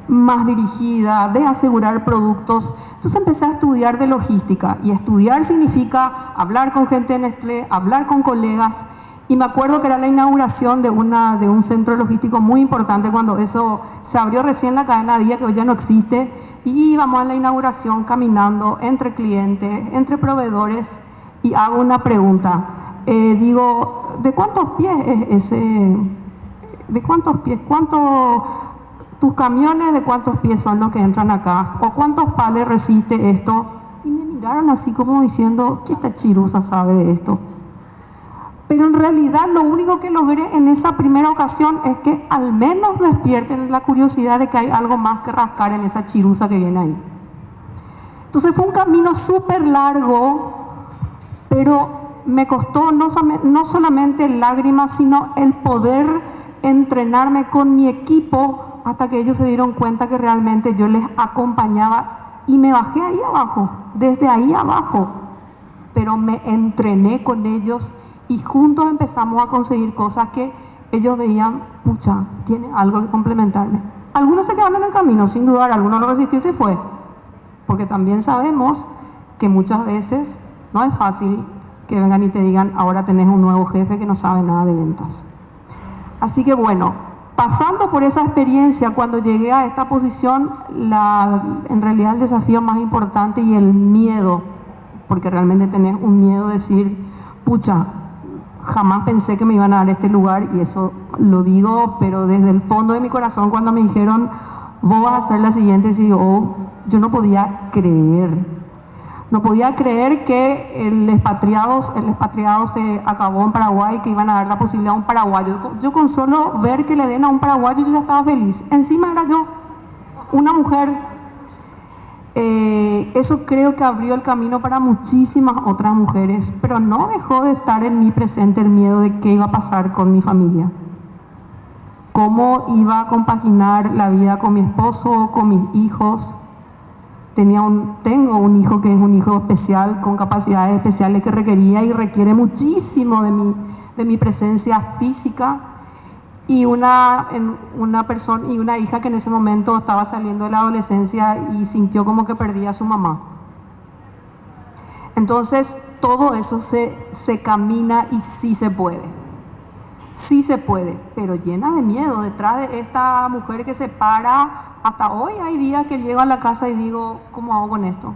más dirigida, de asegurar productos. Entonces empecé a estudiar de logística, y estudiar significa hablar con gente de Nestlé, hablar con colegas. Y me acuerdo que era la inauguración de un centro logístico muy importante, cuando eso se abrió recién la cadena Día, que hoy ya no existe, y íbamos a la inauguración caminando entre clientes, entre proveedores, y hago una pregunta. Digo, ¿de cuántos pies es ese? ¿De cuántos pies? ¿Tus camiones de cuántos pies son los que entran acá? ¿O cuántos palés resiste esto? Y me miraron así como diciendo, ¿qué esta chirusa sabe de esto? Pero en realidad lo único que logré en esa primera ocasión es que al menos despierten la curiosidad de que hay algo más que rascar en esa chirusa que viene ahí. Entonces fue un camino súper largo, pero me costó no solamente lágrimas, sino el poder entrenarme con mi equipo hasta que ellos se dieron cuenta que realmente yo les acompañaba, y me bajé ahí abajo, desde ahí abajo, pero me entrené con ellos y juntos empezamos a conseguir cosas que ellos veían, pucha, tiene algo que complementarme. Algunos se quedaron en el camino, sin dudar, algunos lo resistió y se fue, porque también sabemos que muchas veces no es fácil que vengan y te digan, ahora tenés un nuevo jefe que no sabe nada de ventas. Así que bueno, pasando por esa experiencia, cuando llegué a esta posición, en realidad el desafío más importante y el miedo, porque realmente tenés un miedo de decir, pucha, jamás pensé que me iban a dar este lugar, y eso lo digo, pero desde el fondo de mi corazón, cuando me dijeron, vos vas a ser la siguiente CEO, yo no podía creer. No podía creer que el expatriado se acabó en Paraguay, que iban a dar la posibilidad a un paraguayo. Yo con solo ver que le den a un paraguayo, yo ya estaba feliz. Encima era yo, una mujer. Eso creo que abrió el camino para muchísimas otras mujeres, pero no dejó de estar en mí presente el miedo de qué iba a pasar con mi familia. Cómo iba a compaginar la vida con mi esposo, con mis hijos. Tengo un hijo que es un hijo especial, con capacidades especiales, que requería y requiere muchísimo de mi presencia física, y una hija que en ese momento estaba saliendo de la adolescencia y sintió como que perdía a su mamá. Entonces todo eso se camina, y sí se puede. Sí se puede, pero llena de miedo. Detrás de esta mujer que se para, hasta hoy hay días que llego a la casa y digo, ¿cómo hago con esto?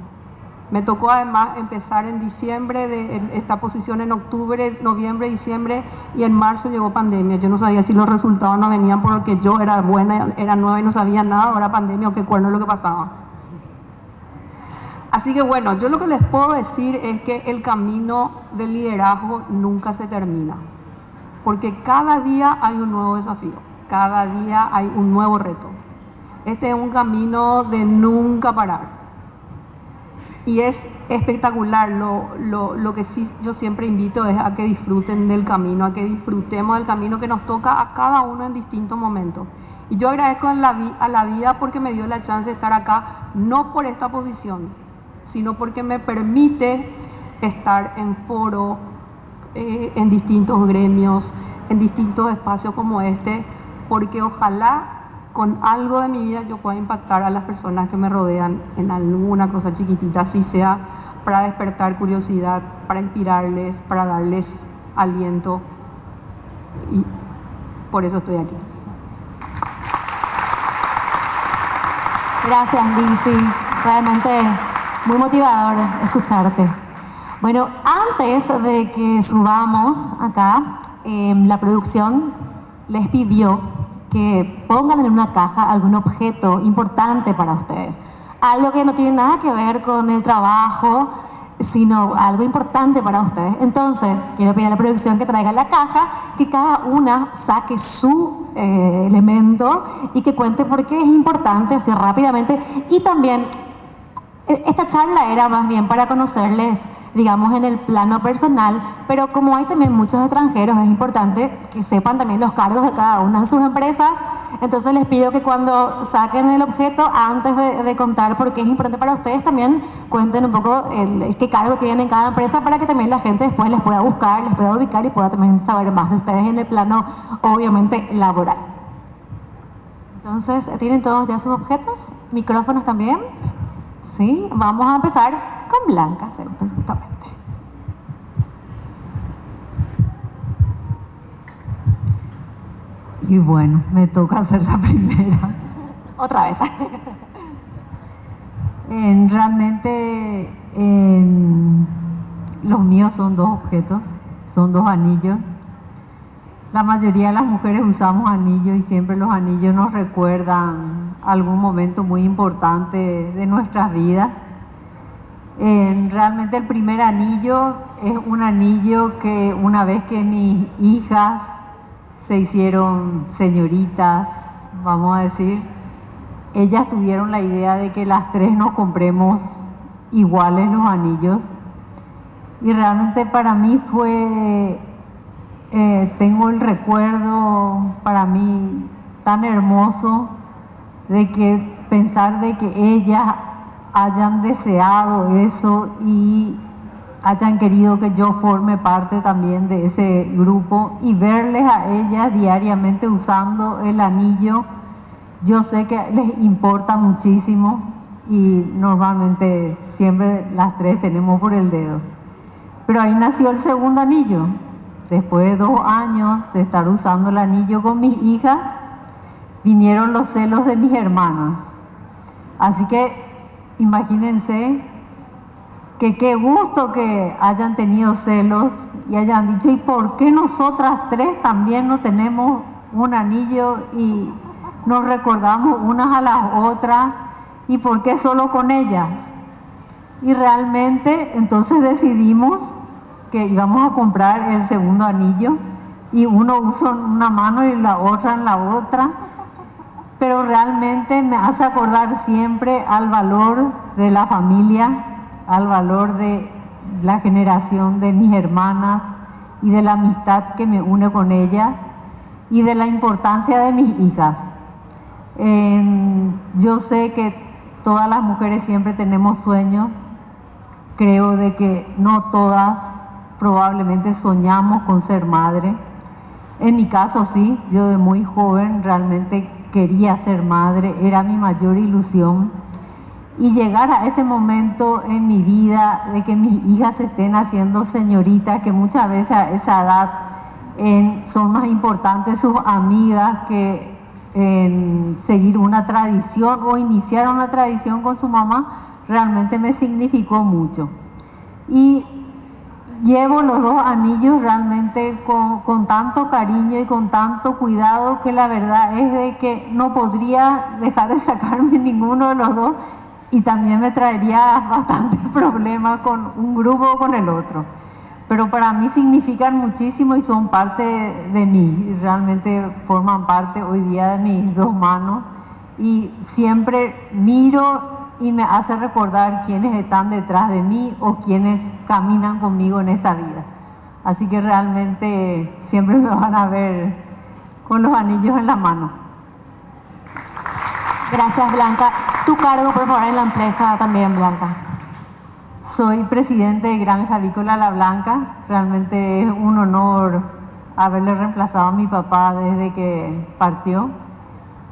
Me tocó además empezar en diciembre, esta posición en octubre, noviembre, diciembre, y en marzo llegó pandemia. Yo no sabía si los resultados no venían porque yo era buena, era nueva y no sabía nada, ahora pandemia o qué cuerno es lo que pasaba. Así que bueno, yo lo que les puedo decir es que el camino del liderazgo nunca se termina, porque cada día hay un nuevo desafío, cada día hay un nuevo reto. Este es un camino de nunca parar. Y es espectacular, lo que sí yo siempre invito es a que disfruten del camino, a que disfrutemos del camino que nos toca a cada uno en distintos momentos. Y yo agradezco a la vida porque me dio la chance de estar acá, no por esta posición, sino porque me permite estar en foros, en distintos gremios, en distintos espacios como este, porque ojalá con algo de mi vida yo pueda impactar a las personas que me rodean en alguna cosa chiquitita, así sea para despertar curiosidad, para inspirarles, para darles aliento. Y por eso estoy aquí. Gracias, Lizzy. Realmente muy motivador escucharte. Bueno, antes de que subamos acá, la producción les pidió que pongan en una caja algún objeto importante para ustedes. Algo que no tiene nada que ver con el trabajo, sino algo importante para ustedes. Entonces, quiero pedir a la producción que traiga la caja, que cada una saque su elemento y que cuente por qué es importante, así rápidamente. Y también, esta charla era más bien para conocerles, digamos, en el plano personal, pero como hay también muchos extranjeros, es importante que sepan también los cargos de cada una de sus empresas. Entonces les pido que cuando saquen el objeto, antes de contar por qué es importante para ustedes, también cuenten un poco qué cargo tienen en cada empresa, para que también la gente después les pueda buscar, les pueda ubicar y pueda también saber más de ustedes en el plano, obviamente, laboral. Entonces, ¿tienen todos ya sus objetos? ¿Micrófonos también? Sí, vamos a empezar con Blanca, justamente. Y bueno, me toca hacer la primera. Otra vez. Realmente los míos son dos objetos, son dos anillos. La mayoría de las mujeres usamos anillos y siempre los anillos nos recuerdan algún momento muy importante de nuestras vidas. Realmente el primer anillo es un anillo que una vez que mis hijas se hicieron señoritas, vamos a decir, ellas tuvieron la idea de que las tres nos compremos iguales los anillos. Y realmente para mí fue, tengo el recuerdo para mí tan hermoso de que pensar de que ellas hayan deseado eso y hayan querido que yo forme parte también de ese grupo y verles a ellas diariamente usando el anillo. Yo sé que les importa muchísimo y normalmente siempre las tres tenemos por el dedo. Pero ahí nació el segundo anillo. Después de 2 años de estar usando el anillo con mis hijas, vinieron los celos de mis hermanas. Así que imagínense que qué gusto que hayan tenido celos y hayan dicho, ¿y por qué nosotras tres también no tenemos un anillo y nos recordamos unas a las otras? ¿Y por qué solo con ellas? Y realmente entonces decidimos que íbamos a comprar el segundo anillo y uno usa en una mano y la otra en la otra. Pero realmente me hace acordar siempre al valor de la familia, al valor de la generación de mis hermanas y de la amistad que me une con ellas y de la importancia de mis hijas. Yo sé que todas las mujeres siempre tenemos sueños. Creo de que no todas probablemente soñamos con ser madre. En mi caso sí, yo de muy joven realmente quería ser madre, era mi mayor ilusión. Y llegar a este momento en mi vida de que mis hijas se estén haciendo señoritas, que muchas veces a esa edad son más importantes sus amigas que seguir una tradición o iniciar una tradición con su mamá, realmente me significó mucho. Y llevo los 2 anillos realmente con tanto cariño y con tanto cuidado que la verdad es de que no podría dejar de sacarme ninguno de los 2 y también me traería bastantes problemas con un grupo o con el otro. Pero para mí significan muchísimo y son parte de mí, realmente forman parte hoy día de mis dos manos y siempre miro y me hace recordar quiénes están detrás de mí o quiénes caminan conmigo en esta vida. Así que realmente siempre me van a ver con los anillos en la mano. Gracias, Blanca. Tu cargo, por favor, en la empresa también, Blanca. Soy presidente de Granja Avícola La Blanca. Realmente es un honor haberle reemplazado a mi papá desde que partió.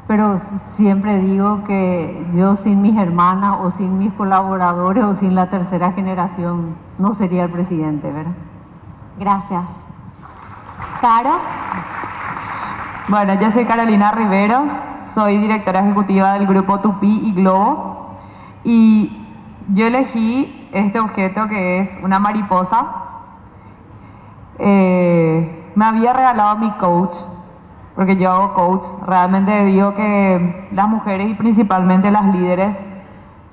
Pero siempre digo que yo sin mis hermanas o sin mis colaboradores o sin la tercera generación no sería el presidente, ¿verdad? Gracias. Caro. Bueno, yo soy Carolina Riveros, soy directora ejecutiva del grupo Tupí y Globo y yo elegí este objeto que es una mariposa. Me había regalado mi coach, porque yo hago coach. Realmente digo que las mujeres y principalmente las líderes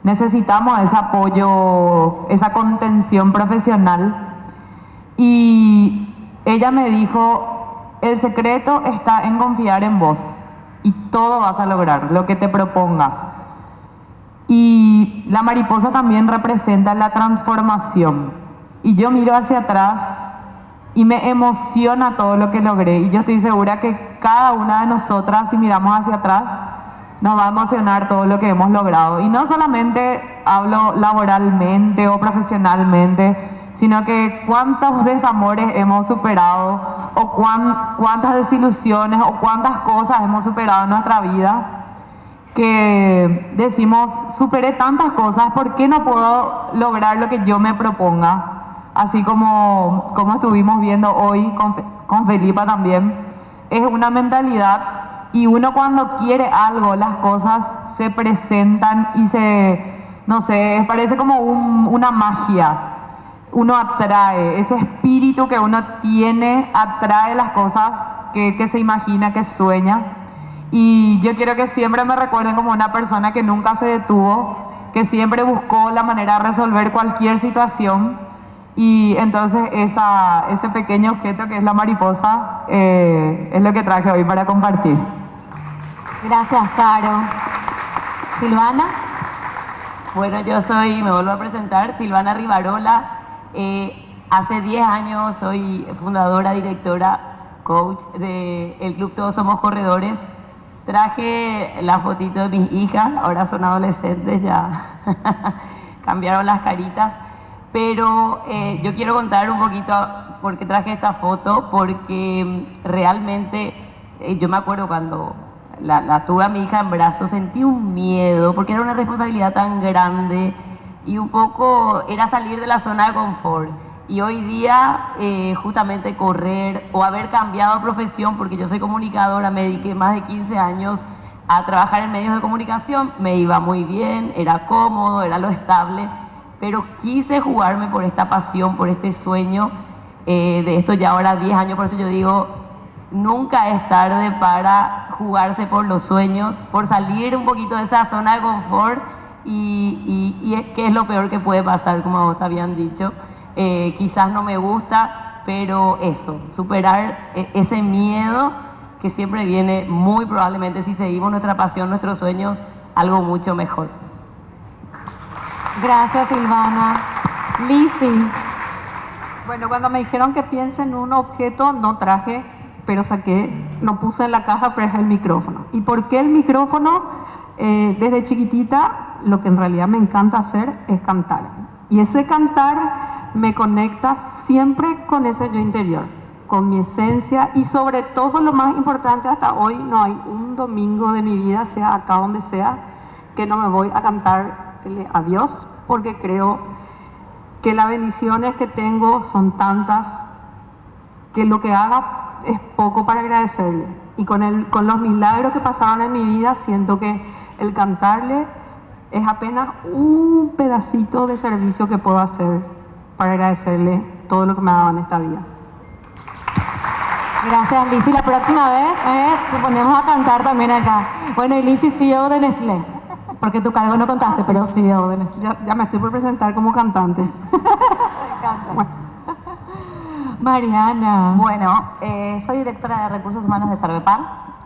necesitamos ese apoyo, esa contención profesional. Y ella me dijo, el secreto está en confiar en vos y todo vas a lograr, lo que te propongas. Y la mariposa también representa la transformación. Y yo miro hacia atrás y me emociona todo lo que logré. Y yo estoy segura que cada una de nosotras, si miramos hacia atrás, nos va a emocionar todo lo que hemos logrado. Y no solamente hablo laboralmente o profesionalmente, sino que cuántos desamores hemos superado o cuántas desilusiones o cuántas cosas hemos superado en nuestra vida que decimos, superé tantas cosas, ¿por qué no puedo lograr lo que yo me proponga? Así como estuvimos viendo hoy con Felipa también, es una mentalidad y uno cuando quiere algo, las cosas se presentan y no sé, parece como una magia. Uno atrae, ese espíritu que uno tiene, atrae las cosas que se imagina, que sueña. Y yo quiero que siempre me recuerden como una persona que nunca se detuvo, que siempre buscó la manera de resolver cualquier situación. Y entonces ese pequeño objeto que es la mariposa es lo que traje hoy para compartir. Gracias, Caro. Silvana. Bueno, me vuelvo a presentar, Silvana Rivarola. Hace 10 años soy fundadora, directora, coach del Club Todos Somos Corredores. Traje la fotito de mis hijas, ahora son adolescentes, ya cambiaron las caritas. Pero yo quiero contar un poquito por qué traje esta foto, porque realmente yo me acuerdo cuando la tuve a mi hija en brazos, sentí un miedo, porque era una responsabilidad tan grande y un poco era salir de la zona de confort. Y hoy día justamente correr o haber cambiado de profesión, porque yo soy comunicadora, me dediqué más de 15 años a trabajar en medios de comunicación, me iba muy bien, era cómodo, era lo estable, pero quise jugarme por esta pasión, por este sueño de esto ya ahora 10 años, por eso yo digo, nunca es tarde para jugarse por los sueños, por salir un poquito de esa zona de confort y que es lo peor que puede pasar, como vos te habían dicho. Quizás no me gusta, pero eso, superar ese miedo que siempre viene muy probablemente si seguimos nuestra pasión, nuestros sueños, algo mucho mejor. Gracias, Silvana. Lizzy. Bueno, cuando me dijeron que piense en un objeto, no traje, pero lo puse en la caja, pero es el micrófono. ¿Y por qué el micrófono? Desde chiquitita, lo que en realidad me encanta hacer es cantar. Y ese cantar me conecta siempre con ese yo interior, con mi esencia y sobre todo lo más importante hasta hoy, no hay un domingo de mi vida, sea acá donde sea, que no me voy a cantarle a Dios, porque creo que las bendiciones que tengo son tantas que lo que haga es poco para agradecerle. Y con los milagros que pasaron en mi vida, siento que el cantarle es apenas un pedacito de servicio que puedo hacer para agradecerle todo lo que me ha dado en esta vida. Gracias, Lizzy. La próxima vez te ponemos a cantar también acá. Bueno, y Lizzy, CEO de Nestlé. Porque tu cargo no contaste, pero sí de órdenes. Ya me estoy por presentar como cantante. Bueno, Mariana. Bueno, soy directora de Recursos Humanos de Cervepar.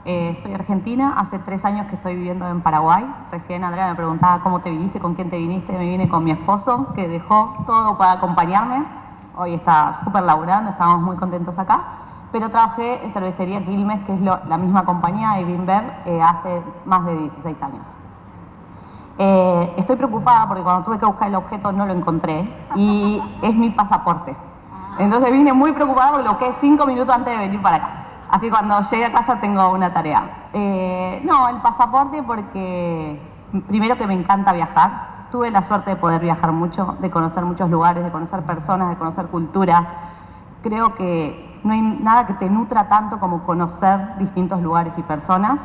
Soy argentina, hace 3 años que estoy viviendo en Paraguay. Recién Andrea me preguntaba cómo te viniste, con quién te viniste. Me vine con mi esposo, que dejó todo para acompañarme. Hoy está súper laburando, estamos muy contentos acá. Pero trabajé en Cervecería Quilmes, que es la misma compañía de Vinbev, hace más de 16 años. Estoy preocupada porque cuando tuve que buscar el objeto no lo encontré y es mi pasaporte. Entonces vine muy preocupada porque lo busqué 5 minutos antes de venir para acá. Así cuando llegue a casa tengo una tarea. No, el pasaporte porque primero que me encanta viajar. Tuve la suerte de poder viajar mucho, de conocer muchos lugares, de conocer personas, de conocer culturas. Creo que no hay nada que te nutra tanto como conocer distintos lugares y personas.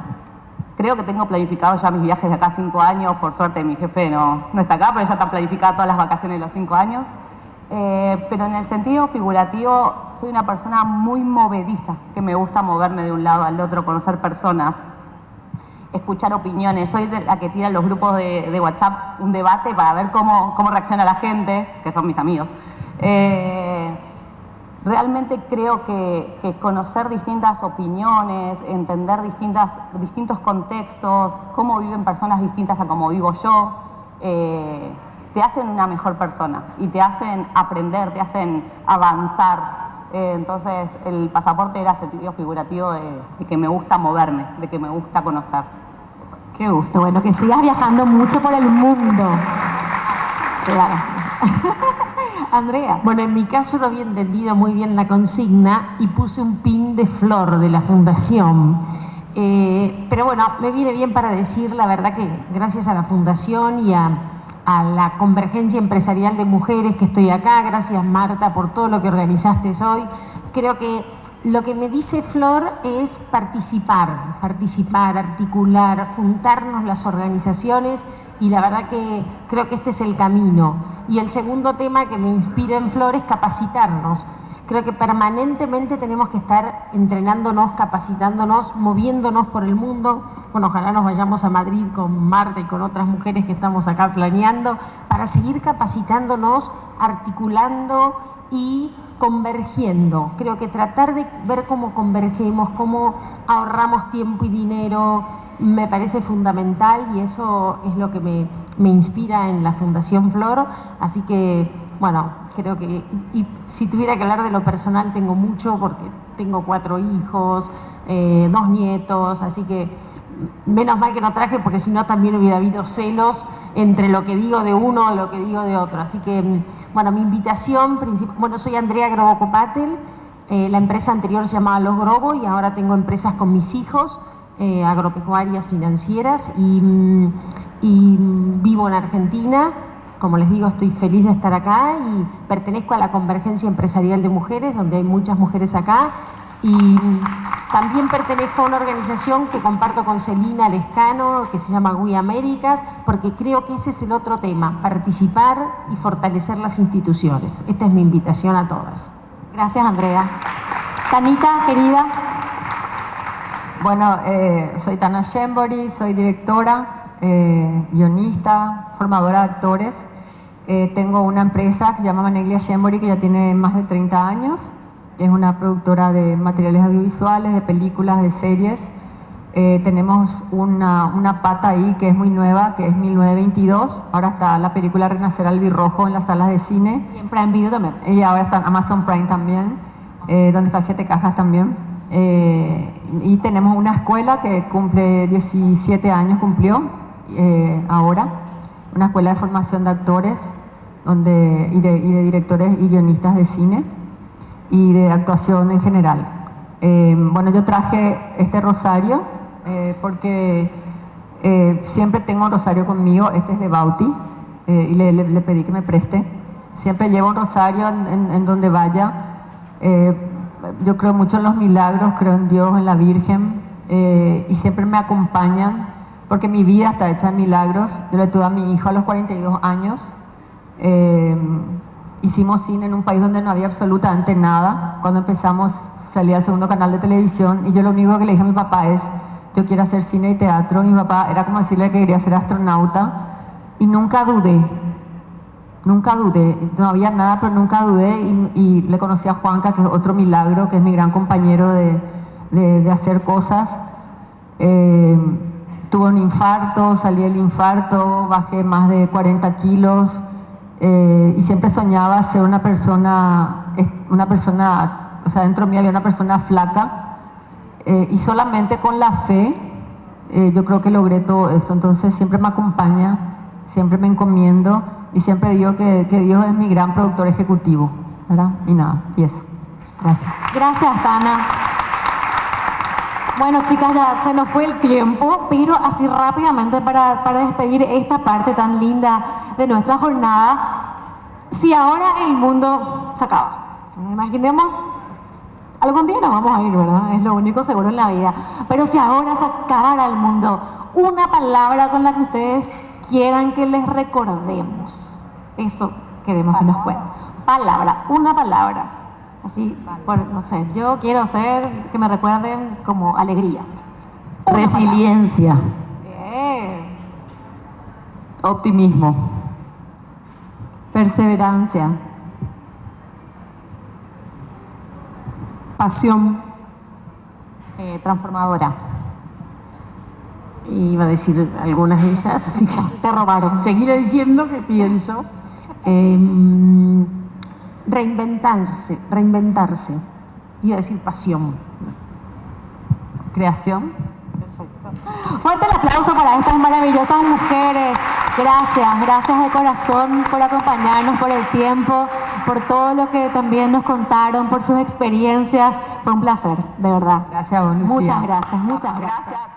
Creo que tengo planificado ya mis viajes de acá 5 años. Por suerte mi jefe no está acá, pero ya están planificadas todas las vacaciones de los 5 años. Pero en el sentido figurativo soy una persona muy movediza, que me gusta moverme de un lado al otro, conocer personas, escuchar opiniones. Soy de la que tira en los grupos de WhatsApp un debate para ver cómo reacciona la gente, que son mis amigos. Realmente creo que conocer distintas opiniones, entender distintos contextos, cómo viven personas distintas a cómo vivo yo, te hacen una mejor persona y te hacen aprender, te hacen avanzar. Entonces el pasaporte era sentido figurativo de que me gusta moverme, de que me gusta conocer. Qué gusto. Bueno, que sigas viajando mucho por el mundo. Andrea. Bueno, en mi caso no había entendido muy bien la consigna y puse un pin de flor de la fundación. Pero bueno, me viene bien para decir la verdad que gracias a la fundación y a la Convergencia Empresarial de Mujeres que estoy acá, gracias Marta por todo lo que organizaste hoy. Creo que lo que me dice Flor es participar, articular, juntarnos las organizaciones y la verdad que creo que este es el camino. Y el segundo tema que me inspira en Flor es capacitarnos. Creo que permanentemente tenemos que estar entrenándonos, capacitándonos, moviéndonos por el mundo. Bueno, ojalá nos vayamos a Madrid con Marta y con otras mujeres que estamos acá planeando para seguir capacitándonos, articulando y convergiendo. Creo que tratar de ver cómo convergemos, cómo ahorramos tiempo y dinero, me parece fundamental y eso es lo que me inspira en la Fundación Flor. Así que, bueno, creo que, y si tuviera que hablar de lo personal, tengo mucho porque tengo 4 hijos, 2 nietos, así que menos mal que no traje porque si no también hubiera habido celos entre lo que digo de uno y lo que digo de otro. Así que, bueno, mi invitación principal, bueno, soy Andrea Grobo Copatel, la empresa anterior se llamaba Los Grobo y ahora tengo empresas con mis hijos, agropecuarias, financieras y vivo en Argentina. Como les digo, estoy feliz de estar acá y pertenezco a la Convergencia Empresarial de Mujeres, donde hay muchas mujeres acá. Y también pertenezco a una organización que comparto con Celina Lescano, que se llama We Américas, porque creo que ese es el otro tema, participar y fortalecer las instituciones. Esta es mi invitación a todas. Gracias, Andrea. Tanita, querida. Bueno, soy Tana Shembori, soy directora, guionista, formadora de actores. Tengo una empresa que se llama Maneglia Shembori, que ya tiene más de 30 años. Es una productora de materiales audiovisuales, de películas, de series. Tenemos una pata ahí que es muy nueva, que es 1922. Ahora está la película Renacer Albirrojo en las salas de cine. Y en Prime Video también. Y ahora está en Amazon Prime también, donde está 7 cajas también. Y tenemos una escuela que cumple 17 años, cumplió ahora. Una escuela de formación de actores y de directores y guionistas de cine y de actuación en general. Bueno, yo traje este rosario porque siempre tengo un rosario conmigo. Este es de Bauti y le pedí que me preste. Siempre llevo un rosario en donde vaya. Yo creo mucho en los milagros, creo en Dios, en la Virgen y siempre me acompañan porque mi vida está hecha de milagros. Yo le tuve a mi hijo a los 42 años. Hicimos cine en un país donde no había absolutamente nada. Cuando empezamos salía al segundo canal de televisión y yo lo único que le dije a mi papá es: yo quiero hacer cine y teatro. Mi papá era como decirle que quería ser astronauta y nunca dudé. Nunca dudé, no había nada, pero nunca dudé y le conocí a Juanca, que es otro milagro, que es mi gran compañero de hacer cosas. Tuve un infarto, salí del infarto, bajé más de 40 kilos y siempre soñaba ser una persona, o sea, dentro de mí había una persona flaca y solamente con la fe yo creo que logré todo eso. Entonces siempre me acompaña, siempre me encomiendo y siempre digo que Dios es mi gran productor ejecutivo, ¿verdad? Y nada, y eso. Gracias. Gracias, Tana. Bueno, chicas, ya se nos fue el tiempo, pero así rápidamente para despedir esta parte tan linda de nuestra jornada, si ahora el mundo se acaba, imaginemos, algún día nos vamos a ir, ¿verdad? Es lo único seguro en la vida, pero si ahora se acabara el mundo, una palabra con la que ustedes quieran que les recordemos, eso queremos que nos cuenten. Palabra, una palabra. Así, no sé, yo quiero ser, que me recuerden como alegría. Resiliencia. Bien. Optimismo. Perseverancia. Pasión. Transformadora. Iba a decir algunas de ellas, así que Te robaron. seguiré diciendo que pienso. Reinventarse. Iba a decir pasión. Creación. Fuerte el aplauso para estas maravillosas mujeres. Gracias de corazón por acompañarnos, por el tiempo, por todo lo que también nos contaron, por sus experiencias. Fue un placer, de verdad. Gracias a vos, Lucía. Muchas gracias, muchas gracias. Gracias.